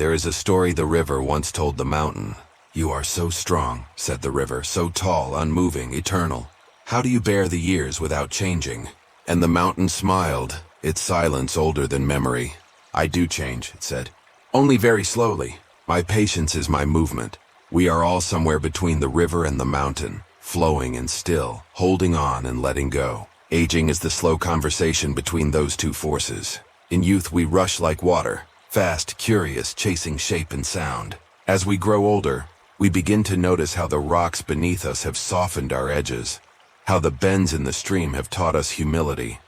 There is a story the river once told the mountain. "You are so strong," said the river, "so tall, unmoving, eternal. How do you bear the years without changing?" And the mountain smiled, its silence older than memory. "I do change," it said. "Only very slowly. My patience is my movement." We are all somewhere between the river and the mountain, flowing and still, holding on and letting go. Aging is the slow conversation between those two forces. In youth we rush like water, fast, curious, chasing shape and sound. As we grow older, we begin to notice how the rocks beneath us have softened our edges, how the bends in the stream have taught us humility.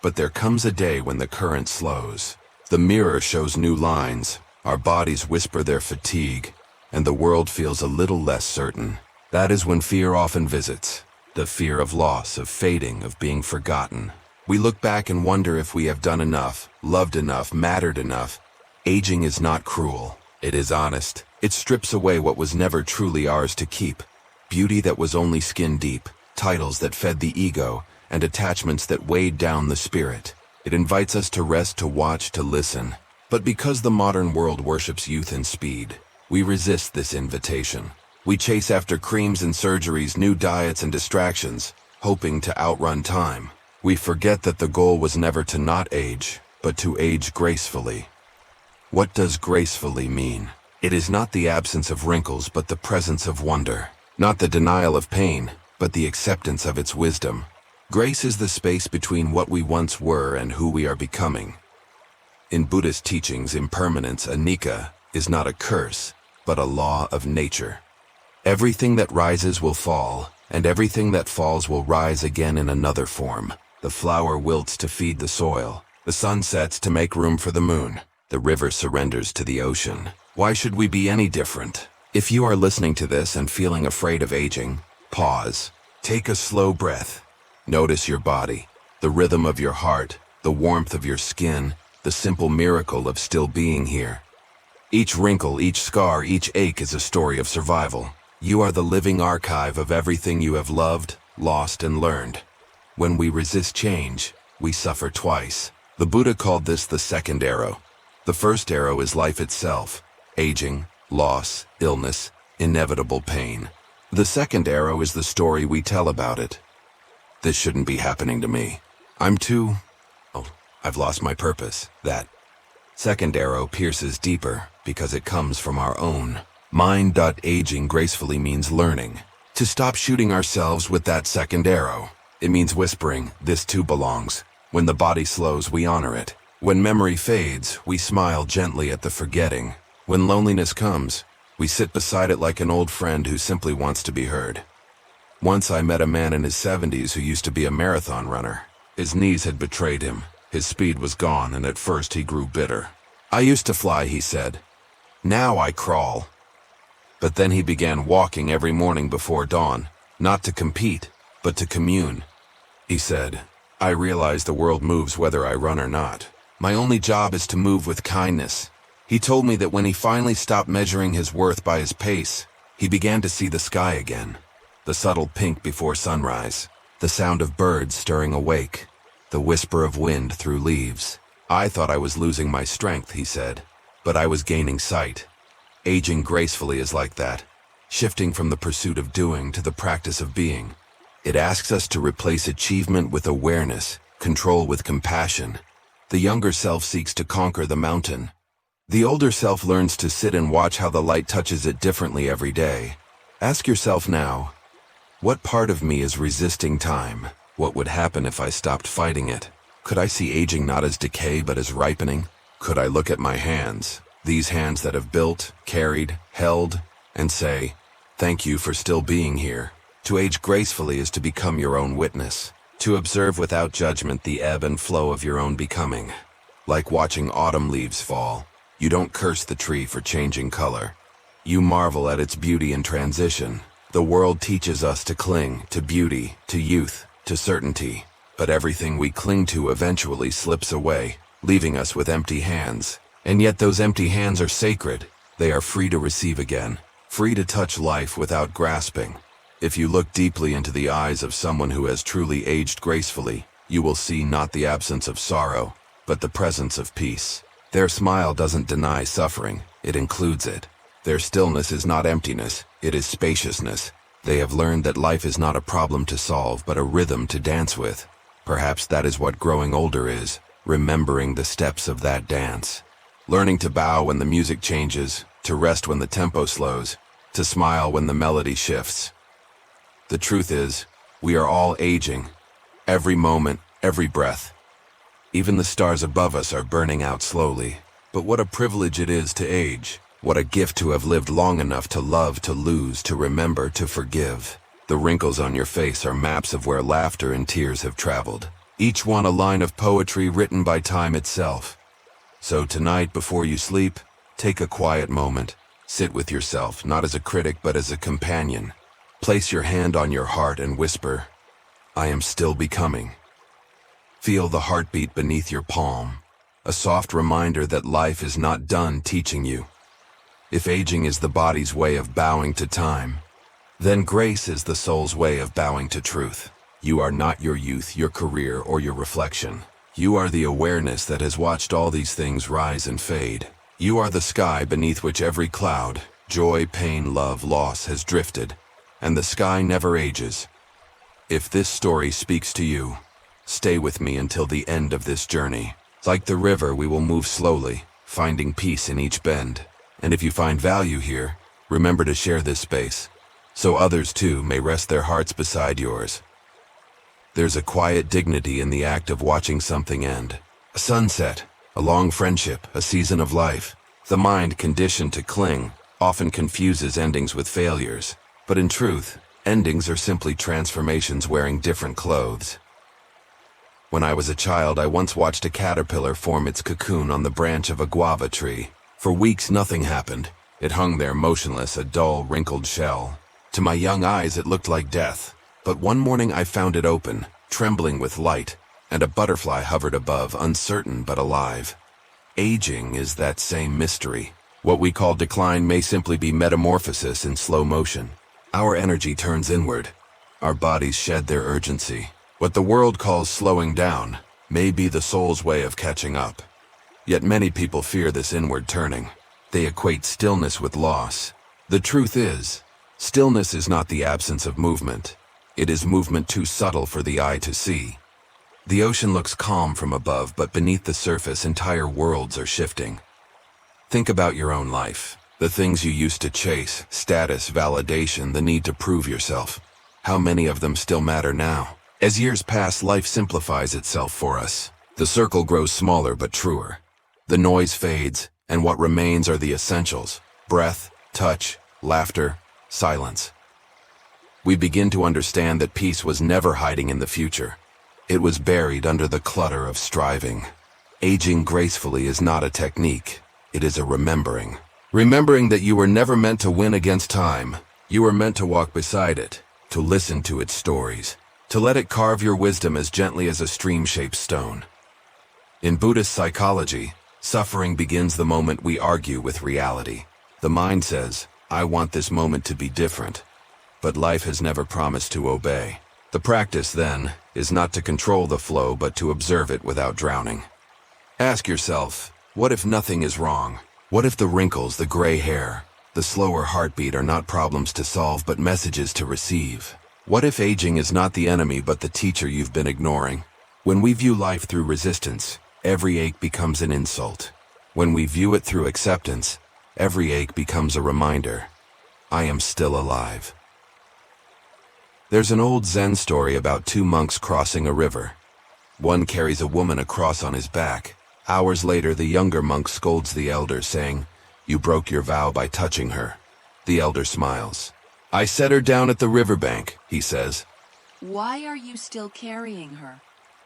But there comes a day when the current slows. The mirror shows new lines, our bodies whisper their fatigue, and the world feels a little less certain. That is when fear often visits, the fear of loss, of fading, of being forgotten. We look back and wonder if we have done enough, loved enough, mattered enough. Aging is not cruel. It is honest. It strips away what was never truly ours to keep. Beauty that was only skin deep, titles that fed the ego, and attachments that weighed down the spirit. It invites us to rest, to watch, to listen. But because the modern world worships youth and speed, we resist this invitation. We chase after creams and surgeries, new diets and distractions, hoping to outrun time. We forget that the goal was never to not age, but to age gracefully. What does gracefully mean? It is not the absence of wrinkles, but the presence of wonder. Not the denial of pain, but the acceptance of its wisdom. Grace is the space between what we once were and who we are becoming. In Buddhist teachings, impermanence, anicca, is not a curse, but a law of nature. Everything that rises will fall, and everything that falls will rise again in another form. The flower wilts to feed the soil. The sun sets to make room for the moon. The river surrenders to the ocean. Why should we be any different? If you are listening to this and feeling afraid of aging, pause. Take a slow breath. Notice your body, the rhythm of your heart, the warmth of your skin, the simple miracle of still being here. Each wrinkle, each scar, each ache is a story of survival. You are the living archive of everything you have loved, lost, and learned. When we resist change, we suffer twice. The Buddha called this the second arrow. The first arrow is life itself, aging, loss, illness, inevitable pain. The second arrow is the story we tell about it. This shouldn't be happening to me. I've lost my purpose. That second arrow pierces deeper because it comes from our own. Aging gracefully means learning. To stop shooting ourselves with that second arrow. It means whispering, "This too belongs." When the body slows, we honor it. When memory fades, we smile gently at the forgetting. When loneliness comes, we sit beside it like an old friend who simply wants to be heard. Once I met a man in his 70s who used to be a marathon runner. His knees had betrayed him. His speed was gone, and at first he grew bitter. "I used to fly," he said. "Now I crawl." But then he began walking every morning before dawn, not to compete, but to commune. He said, "I realize the world moves whether I run or not. My only job is to move with kindness." He told me that when he finally stopped measuring his worth by his pace, he began to see the sky again. The subtle pink before sunrise, the sound of birds stirring awake, the whisper of wind through leaves. "I thought I was losing my strength," he said, "but I was gaining sight." Aging gracefully is like that, shifting from the pursuit of doing to the practice of being. It asks us to replace achievement with awareness, control with compassion. The younger self seeks to conquer the mountain. The older self learns to sit and watch how the light touches it differently every day. Ask yourself now, what part of me is resisting time? What would happen if I stopped fighting it? Could I see aging not as decay but as ripening? Could I look at my hands, these hands that have built, carried, held, and say, "Thank you for still being here"? To age gracefully is to become your own witness, to observe without judgment the ebb and flow of your own becoming. Like watching autumn leaves fall, you don't curse the tree for changing color. You marvel at its beauty and transition. The world teaches us to cling to beauty, to youth, to certainty, but everything we cling to eventually slips away, leaving us with empty hands. And yet those empty hands are sacred. They are free to receive again, free to touch life without grasping. If you look deeply into the eyes of someone who has truly aged gracefully, you will see not the absence of sorrow, but the presence of peace. Their smile doesn't deny suffering, it includes it. Their stillness is not emptiness, it is spaciousness. They have learned that life is not a problem to solve, but a rhythm to dance with. Perhaps that is what growing older is, remembering the steps of that dance. Learning to bow when the music changes, to rest when the tempo slows, to smile when the melody shifts. The truth is, we are all aging. Every moment, every breath. Even the stars above us are burning out slowly. But what a privilege it is to age. What a gift to have lived long enough to love, to lose, to remember, to forgive. The wrinkles on your face are maps of where laughter and tears have traveled. Each one a line of poetry written by time itself. So tonight, before you sleep, take a quiet moment. Sit with yourself, not as a critic, but as a companion. Place your hand on your heart and whisper, "I am still becoming." Feel the heartbeat beneath your palm, a soft reminder that life is not done teaching you. If aging is the body's way of bowing to time, then grace is the soul's way of bowing to truth. You are not your youth, your career, or your reflection. You are the awareness that has watched all these things rise and fade. You are the sky beneath which every cloud, joy, pain, love, loss has drifted, and the sky never ages. If this story speaks to you, stay with me until the end of this journey. Like the river, we will move slowly, finding peace in each bend. And if you find value here, remember to share this space, so others too may rest their hearts beside yours. There's a quiet dignity in the act of watching something end. A sunset, a long friendship, a season of life. The mind, conditioned to cling, often confuses endings with failures. But in truth, endings are simply transformations wearing different clothes. When I was a child, I once watched a caterpillar form its cocoon on the branch of a guava tree. For weeks nothing happened. It hung there motionless, a dull, wrinkled shell. To my young eyes it looked like death. But one morning I found it open, trembling with light, and a butterfly hovered above, uncertain but alive. Aging is that same mystery. What we call decline may simply be metamorphosis in slow motion. Our energy turns inward. Our bodies shed their urgency. What the world calls slowing down may be the soul's way of catching up. Yet many people fear this inward turning. They equate stillness with loss. The truth is, stillness is not the absence of movement. It is movement too subtle for the eye to see. The ocean looks calm from above, but beneath the surface entire worlds are shifting. Think about your own life. The things you used to chase, status, validation, the need to prove yourself. How many of them still matter now? As years pass, life simplifies itself for us. The circle grows smaller but truer. The noise fades, and what remains are the essentials: breath, touch, laughter, silence. We begin to understand that peace was never hiding in the future. It was buried under the clutter of striving. Aging gracefully is not a technique. It is a remembering. Remembering that you were never meant to win against time. You were meant to walk beside it, to listen to its stories, to let it carve your wisdom as gently as a stream-shaped stone. In Buddhist psychology, suffering begins the moment we argue with reality. The mind says, "I want this moment to be different." But life has never promised to obey. The practice, then, is not to control the flow, but to observe it without drowning. Ask yourself, what if nothing is wrong? What if the wrinkles, the gray hair, the slower heartbeat are not problems to solve, but messages to receive? What if aging is not the enemy, but the teacher you've been ignoring? When we view life through resistance, every ache becomes an insult. When we view it through acceptance, every ache becomes a reminder. I am still alive. There's an old Zen story about two monks crossing a river. One carries a woman across on his back. Hours later, the younger monk scolds the elder, saying, "You broke your vow by touching her." The elder smiles. "I set her down at the riverbank," he says. Why are you still carrying her?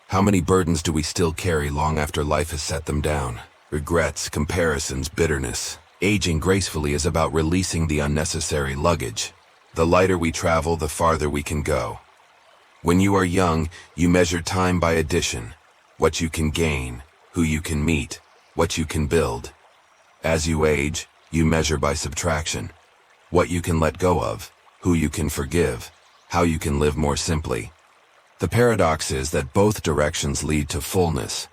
How many burdens do we still carry long after life has set them down? Regrets, comparisons, bitterness. Aging gracefully is about releasing the unnecessary luggage. The lighter we travel, the farther we can go. When you are young, you measure time by addition. What you can gain, who you can meet, what you can build. As you age, you measure by subtraction. What you can let go of, who you can forgive, how you can live more simply. The paradox is that both directions lead to fullness.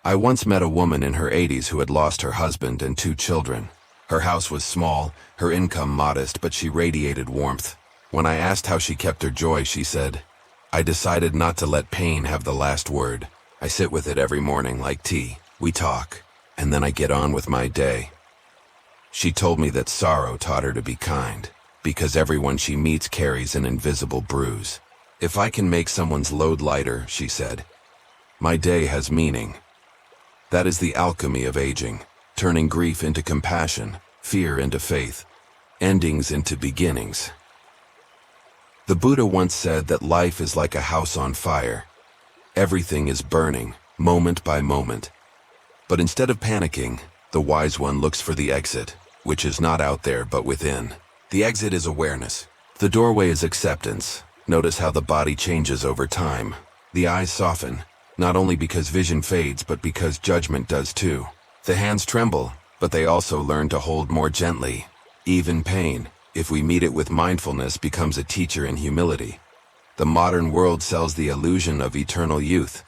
I once met a woman in her 80s who had lost her husband and 2 children. Her house was small, her income modest, but she radiated warmth. When I asked how she kept her joy, she said, "I decided not to let pain have the last word. I sit with it every morning like tea. We talk, and then I get on with my day." She told me that sorrow taught her to be kind, because everyone she meets carries an invisible bruise. "If I can make someone's load lighter," she said, "my day has meaning." That is the alchemy of aging, turning grief into compassion, fear into faith, endings into beginnings. The Buddha once said that life is like a house on fire. Everything is burning, moment by moment. But instead of panicking, the wise one looks for the exit, which is not out there but within. The exit is awareness. The doorway is acceptance. Notice how the body changes over time. The eyes soften, not only because vision fades, but because judgment does too. The hands tremble, but they also learn to hold more gently. Even pain, if we meet it with mindfulness, becomes a teacher in humility. The modern world sells the illusion of eternal youth.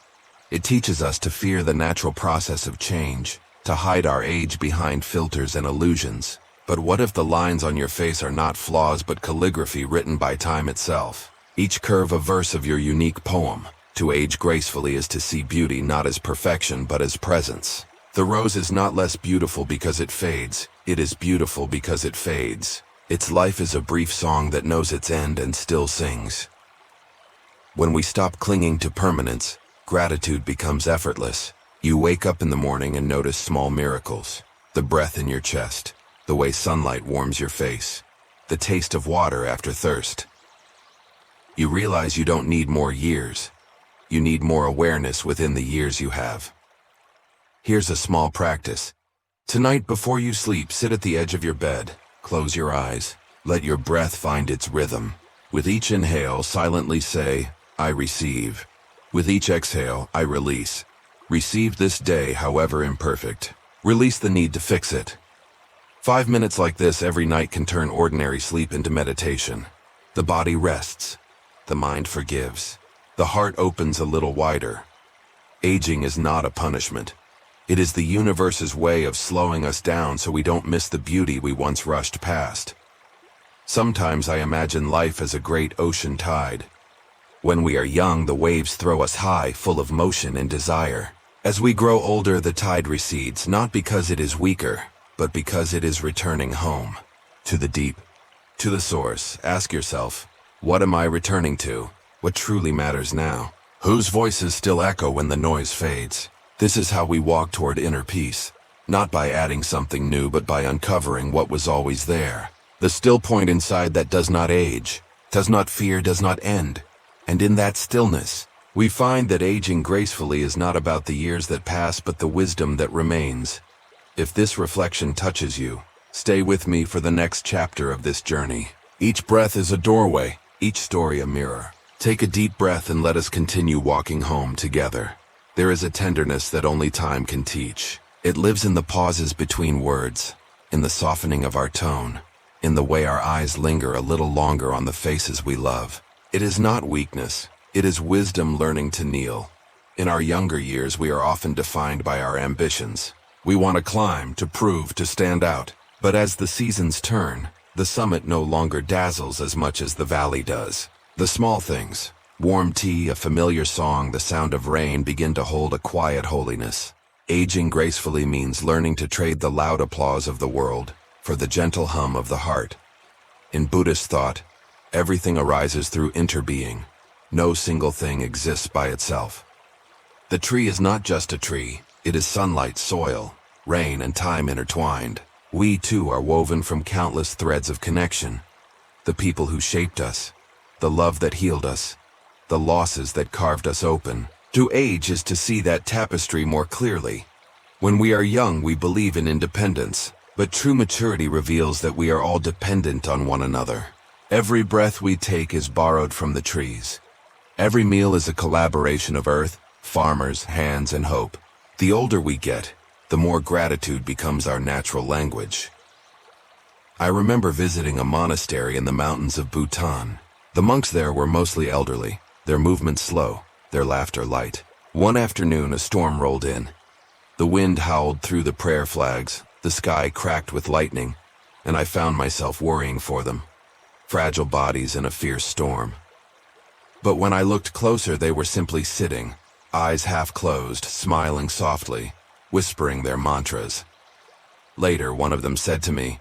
It teaches us to fear the natural process of change, to hide our age behind filters and illusions. But what if the lines on your face are not flaws but calligraphy written by time itself? Each curve a verse of your unique poem. To age gracefully is to see beauty not as perfection but as presence. The rose is not less beautiful because it fades. It is beautiful because it fades. Its life is a brief song that knows its end and still sings. When we stop clinging to permanence, gratitude becomes effortless. You wake up in the morning and notice small miracles. The breath in your chest, the way sunlight warms your face, the taste of water after thirst. You realize you don't need more years. You need more awareness within the years you have. Here's a small practice. Tonight, before you sleep, sit at the edge of your bed. Close your eyes. Let your breath find its rhythm. With each inhale, silently say, "I receive." With each exhale, "I release." Receive this day, however imperfect. Release the need to fix it. 5 minutes like this every night can turn ordinary sleep into meditation. The body rests. The mind forgives. The heart opens a little wider. Aging is not a punishment. It is the universe's way of slowing us down so we don't miss the beauty we once rushed past. Sometimes I imagine life as a great ocean tide. When we are young, the waves throw us high, full of motion and desire. As we grow older, the tide recedes, not because it is weaker, but because it is returning home. To the deep, to the source. Ask yourself, what am I returning to? What truly matters now? Whose voices still echo when the noise fades? This is how we walk toward inner peace, not by adding something new, but by uncovering what was always there. The still point inside that does not age, does not fear, does not end. And in that stillness, we find that aging gracefully is not about the years that pass, but the wisdom that remains. If this reflection touches you, stay with me for the next chapter of this journey. Each breath is a doorway, each story a mirror. Take a deep breath and let us continue walking home together. There is a tenderness that only time can teach. It lives in the pauses between words, in the softening of our tone, in the way our eyes linger a little longer on the faces we love. It is not weakness, it is wisdom learning to kneel. In our younger years, we are often defined by our ambitions. We want to climb, to prove, to stand out. But as the seasons turn, the summit no longer dazzles as much as the valley does. The small things, warm tea, a familiar song, the sound of rain, begin to hold a quiet holiness. Aging gracefully means learning to trade the loud applause of the world for the gentle hum of the heart. In Buddhist thought, everything arises through interbeing. No single thing exists by itself. The tree is not just a tree, it is sunlight, soil, rain, and time intertwined. We too are woven from countless threads of connection. The people who shaped us, the love that healed us, the losses that carved us open. To age is to see that tapestry more clearly. When we are young, we believe in independence, but true maturity reveals that we are all dependent on one another. Every breath we take is borrowed from the trees. Every meal is a collaboration of earth, farmers, hands, and hope. The older we get, the more gratitude becomes our natural language. I remember visiting a monastery in the mountains of Bhutan. The monks there were mostly elderly, their movements slow, their laughter light. One afternoon, a storm rolled in. The wind howled through the prayer flags, the sky cracked with lightning, and I found myself worrying for them. Fragile bodies in a fierce storm. But when I looked closer, they were simply sitting, eyes half closed, smiling softly, whispering their mantras. Later, one of them said to me,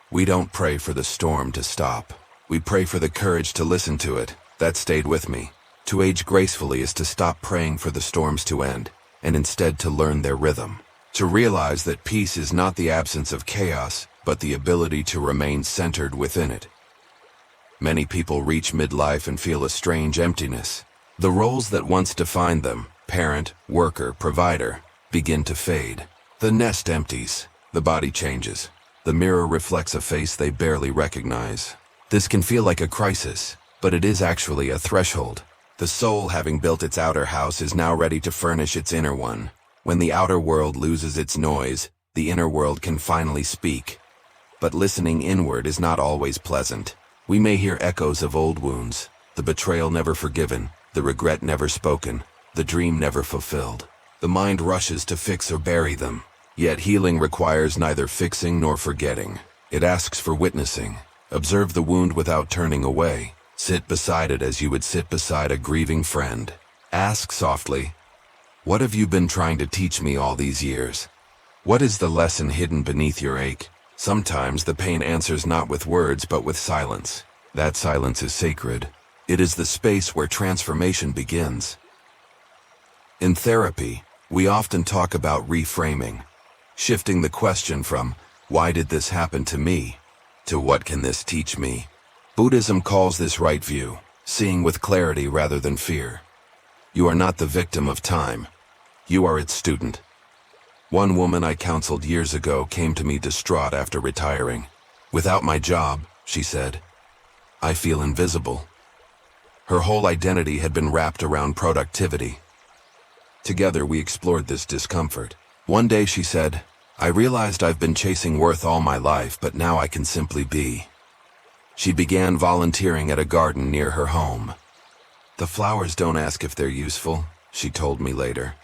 "We don't pray for the storm to stop. We pray for the courage to listen to it." That stayed with me. To age gracefully is to stop praying for the storms to end, and instead to learn their rhythm. To realize that peace is not the absence of chaos, but the ability to remain centered within it. Many people reach midlife and feel a strange emptiness. The roles that once defined them, parent, worker, provider, begin to fade. The nest empties, the body changes. The mirror reflects a face they barely recognize. This can feel like a crisis, but it is actually a threshold. The soul, having built its outer house, is now ready to furnish its inner one. When the outer world loses its noise, the inner world can finally speak. But listening inward is not always pleasant. We may hear echoes of old wounds, the betrayal never forgiven, the regret never spoken, the dream never fulfilled. The mind rushes to fix or bury them. Yet healing requires neither fixing nor forgetting. It asks for witnessing. Observe the wound without turning away. Sit beside it as you would sit beside a grieving friend. Ask softly, "What have you been trying to teach me all these years? What is the lesson hidden beneath your ache?" Sometimes the pain answers not with words but with silence. That silence is sacred. It is the space where transformation begins. In therapy, we often talk about reframing, shifting the question from, "Why did this happen to me?" to "What can this teach me?" Buddhism calls this right view, seeing with clarity rather than fear. You are not the victim of time. You are its student. One woman I counseled years ago came to me distraught after retiring. "Without my job," she said, "I feel invisible." Her whole identity had been wrapped around productivity. Together we explored this discomfort. One day she said, "I realized I've been chasing worth all my life, but now I can simply be." She began volunteering at a garden near her home. "The flowers don't ask if they're useful," she told me later.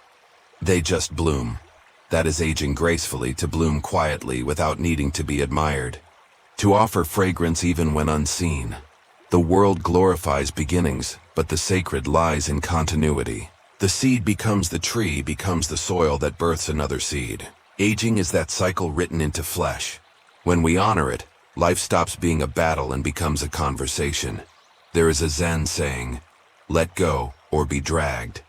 "They just bloom." That is aging gracefully, to bloom quietly without needing to be admired. To offer fragrance even when unseen. The world glorifies beginnings, but the sacred lies in continuity. The seed becomes the tree, becomes the soil that births another seed. Aging is that cycle written into flesh. When we honor it, life stops being a battle and becomes a conversation. There is a Zen saying, "Let go or be dragged."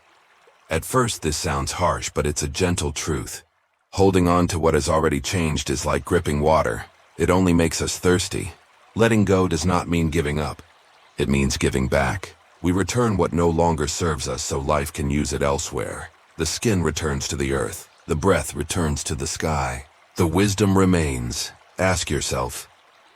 At first this sounds harsh, but it's a gentle truth. Holding on to what has already changed is like gripping water. It only makes us thirsty. Letting go does not mean giving up. It means giving back. We return what no longer serves us so life can use it elsewhere. The skin returns to the earth. The breath returns to the sky. The wisdom remains. Ask yourself,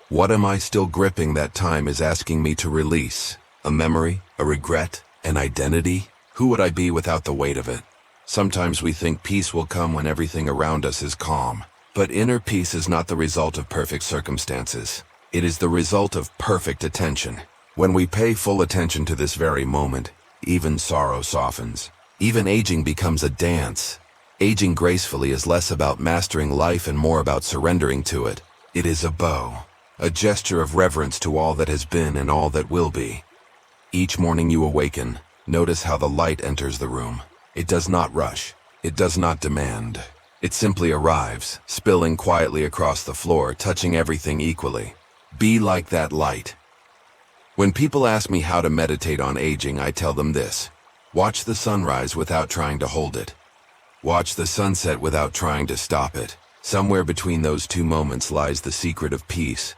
what am I still gripping that time is asking me to release? A memory? A regret? An identity? Who would I be without the weight of it? Sometimes we think peace will come when everything around us is calm. But inner peace is not the result of perfect circumstances. It is the result of perfect attention. When we pay full attention to this very moment, even sorrow softens. Even aging becomes a dance. Aging gracefully is less about mastering life and more about surrendering to it. It is a bow, a gesture of reverence to all that has been and all that will be. Each morning you awaken, notice how the light enters the room. It does not rush. It does not demand. It simply arrives, spilling quietly across the floor, touching everything equally. Be like that light. When people ask me how to meditate on aging, I tell them this. Watch the sunrise without trying to hold it. Watch the sunset without trying to stop it. Somewhere between those two moments lies the secret of peace.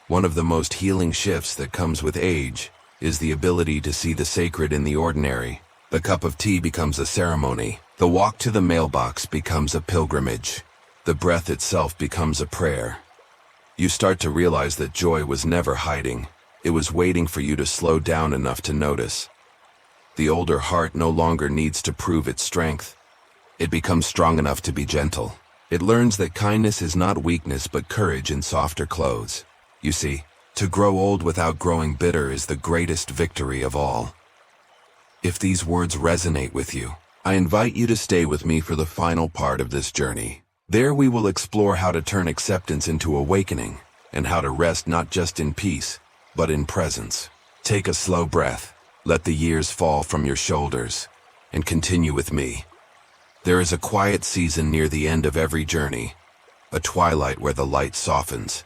One of the most healing shifts that comes with age is the ability to see the sacred in the ordinary. The cup of tea becomes a ceremony. The walk to the mailbox becomes a pilgrimage. The breath itself becomes a prayer. You start to realize that joy was never hiding. It was waiting for you to slow down enough to notice. The older heart no longer needs to prove its strength. It becomes strong enough to be gentle. It learns that kindness is not weakness but courage in softer clothes. You see, to grow old without growing bitter is the greatest victory of all. If these words resonate with you, I invite you to stay with me for the final part of this journey. There we will explore how to turn acceptance into awakening, and how to rest not just in peace, but in presence. Take a slow breath, let the years fall from your shoulders, and continue with me. There is a quiet season near the end of every journey, a twilight where the light softens.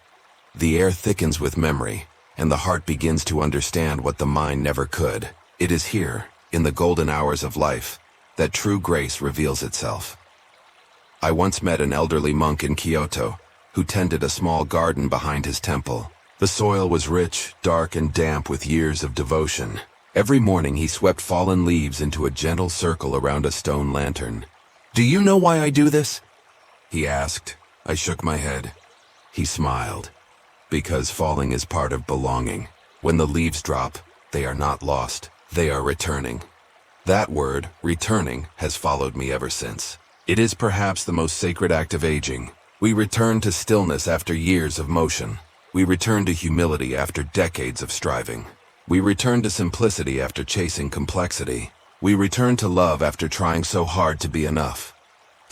The air thickens with memory, and the heart begins to understand what the mind never could. It is here, in the golden hours of life, that true grace reveals itself. I once met an elderly monk in Kyoto, who tended a small garden behind his temple. The soil was rich, dark, and damp with years of devotion. Every morning he swept fallen leaves into a gentle circle around a stone lantern. "Do you know why I do this?" he asked. I shook my head. He smiled. "Because falling is part of belonging. When the leaves drop, they are not lost, they are returning." That word, returning, has followed me ever since. It is perhaps the most sacred act of aging. We return to stillness after years of motion. We return to humility after decades of striving. We return to simplicity after chasing complexity. We return to love after trying so hard to be enough.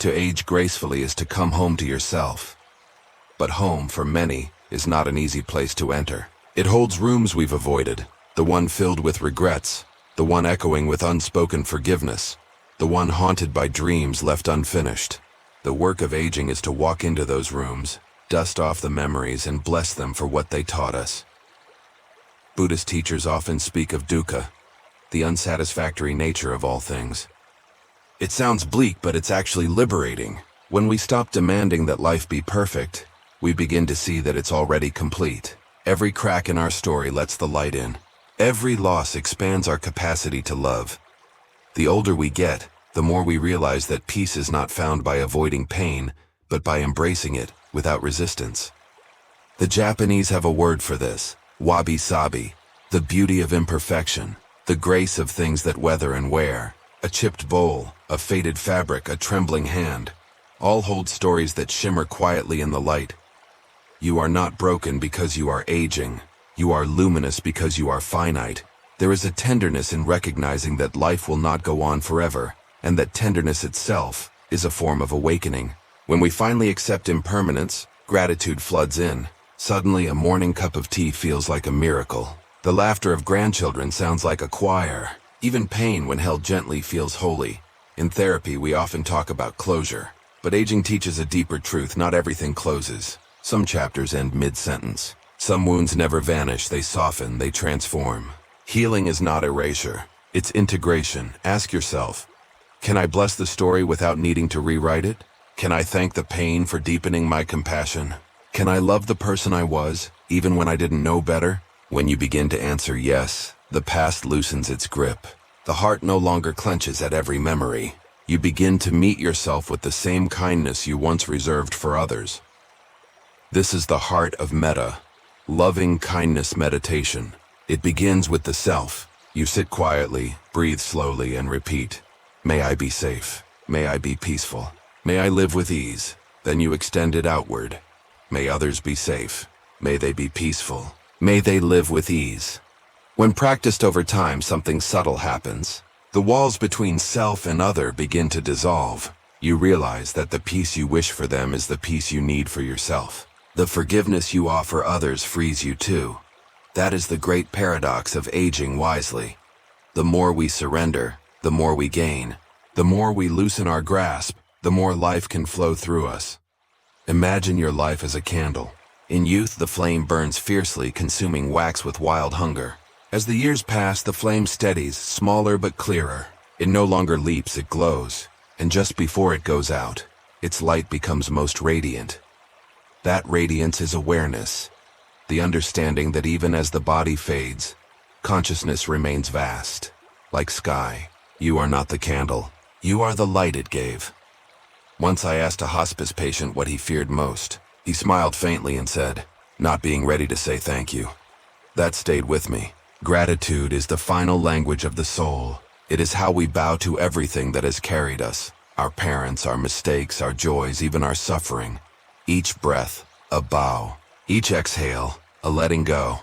To age gracefully is to come home to yourself. But home, for many, is not an easy place to enter. It holds rooms we've avoided, the one filled with regrets, the one echoing with unspoken forgiveness, the one haunted by dreams left unfinished. The work of aging is to walk into those rooms, dust off the memories, and bless them for what they taught us. Buddhist teachers often speak of dukkha, the unsatisfactory nature of all things. It sounds bleak, but it's actually liberating. When we stop demanding that life be perfect, we begin to see that it's already complete. Every crack in our story lets the light in. Every loss expands our capacity to love. The older we get, the more we realize that peace is not found by avoiding pain, but by embracing it without resistance. The Japanese have a word for this, wabi-sabi, the beauty of imperfection, the grace of things that weather and wear. A chipped bowl, a faded fabric, a trembling hand, all hold stories that shimmer quietly in the light. You are not broken because you are aging. You are luminous because you are finite. There is a tenderness in recognizing that life will not go on forever, and that tenderness itself is a form of awakening. When we finally accept impermanence, gratitude floods in. Suddenly, a morning cup of tea feels like a miracle. The laughter of grandchildren sounds like a choir. Even pain, when held gently, feels holy. In therapy, we often talk about closure. But aging teaches a deeper truth. Not everything closes. Some chapters end mid-sentence. Some wounds never vanish. They soften, they transform. Healing is not erasure. It's integration. Ask yourself, can I bless the story without needing to rewrite it? Can I thank the pain for deepening my compassion? Can I love the person I was, even when I didn't know better? When you begin to answer yes, the past loosens its grip. The heart no longer clenches at every memory. You begin to meet yourself with the same kindness you once reserved for others. This is the heart of metta, loving kindness meditation. It begins with the self. You sit quietly, breathe slowly, and repeat, "May I be safe. May I be peaceful. May I live with ease." Then you extend it outward. May others be safe. May they be peaceful. May they live with ease. When practiced over time, something subtle happens. The walls between self and other begin to dissolve. You realize that the peace you wish for them is the peace you need for yourself. The forgiveness you offer others frees you too. That is the great paradox of aging wisely. The more we surrender, the more we gain. The more we loosen our grasp, the more life can flow through us. Imagine your life as a candle. In youth, the flame burns fiercely, consuming wax with wild hunger. As the years pass, the flame steadies, smaller but clearer. It no longer leaps, it glows. And just before it goes out, its light becomes most radiant. That radiance is awareness, the understanding that even as the body fades, consciousness remains vast. Like sky, you are not the candle, you are the light it gave. Once I asked a hospice patient what he feared most. He smiled faintly and said, "Not being ready to say thank you." That stayed with me. Gratitude is the final language of the soul. It is how we bow to everything that has carried us. Our parents, our mistakes, our joys, even our suffering. Each breath, a bow. Each exhale, a letting go.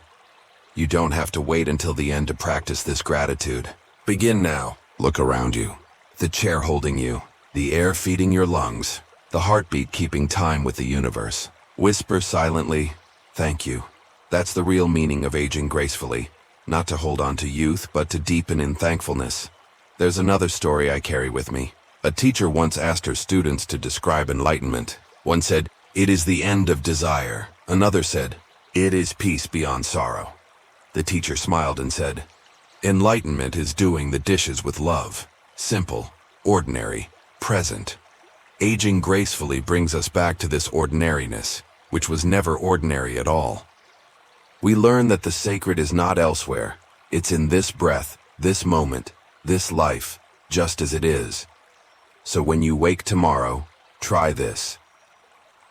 You don't have to wait until the end to practice this gratitude. Begin now. Look around you. The chair holding you, the air feeding your lungs, the heartbeat keeping time with the universe. Whisper silently, "Thank you." That's the real meaning of aging gracefully. Not to hold on to youth, but to deepen in thankfulness. There's another story I carry with me. A teacher once asked her students to describe enlightenment. One said, "It is the end of desire." Another said, "It is peace beyond sorrow." The teacher smiled and said, "Enlightenment is doing the dishes with love. Simple, ordinary, present." Aging gracefully brings us back to this ordinariness, which was never ordinary at all. We learn that the sacred is not elsewhere. It's in this breath, this moment, this life, just as it is. So when you wake tomorrow, try this.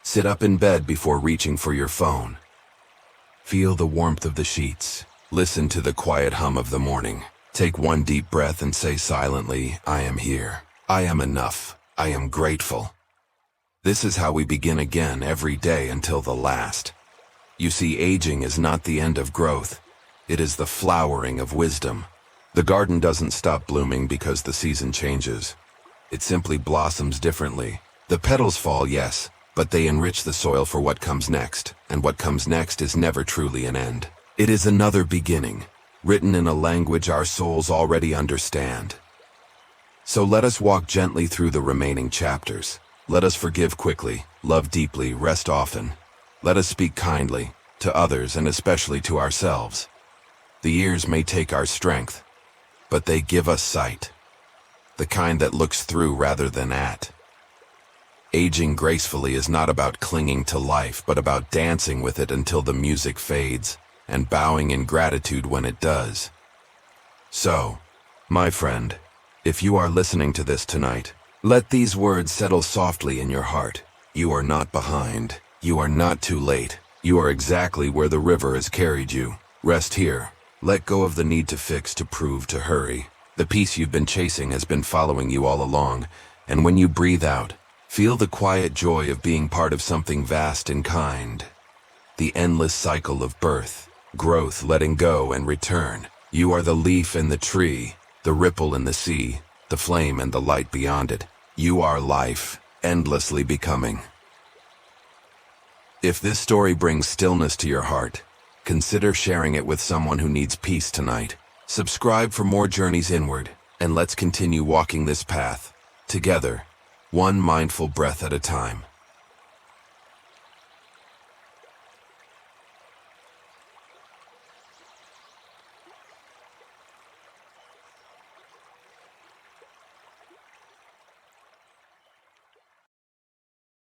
Sit up in bed before reaching for your phone. Feel the warmth of the sheets. Listen to the quiet hum of the morning. Take one deep breath and say silently, "I am here. I am enough. I am grateful." This is how we begin again every day until the last. You see, aging is not the end of growth. It is the flowering of wisdom. The garden doesn't stop blooming because the season changes. It simply blossoms differently. The petals fall, yes, but they enrich the soil for what comes next, and what comes next is never truly an end. It is another beginning, written in a language our souls already understand. So let us walk gently through the remaining chapters. Let us forgive quickly, love deeply, rest often. Let us speak kindly, to others and especially to ourselves. The years may take our strength, but they give us sight. The kind that looks through rather than at. Aging gracefully is not about clinging to life, but about dancing with it until the music fades, and bowing in gratitude when it does. So, my friend, if you are listening to this tonight, let these words settle softly in your heart. You are not behind. You are not too late. You are exactly where the river has carried you. Rest here. Let go of the need to fix, to prove, to hurry. The peace you've been chasing has been following you all along, and when you breathe out, feel the quiet joy of being part of something vast and kind. The endless cycle of birth, growth, letting go, and return. You are the leaf in the tree, the ripple in the sea, the flame and the light beyond it. You are life, endlessly becoming. If this story brings stillness to your heart, consider sharing it with someone who needs peace tonight. Subscribe for more journeys inward, and let's continue walking this path, together, one mindful breath at a time.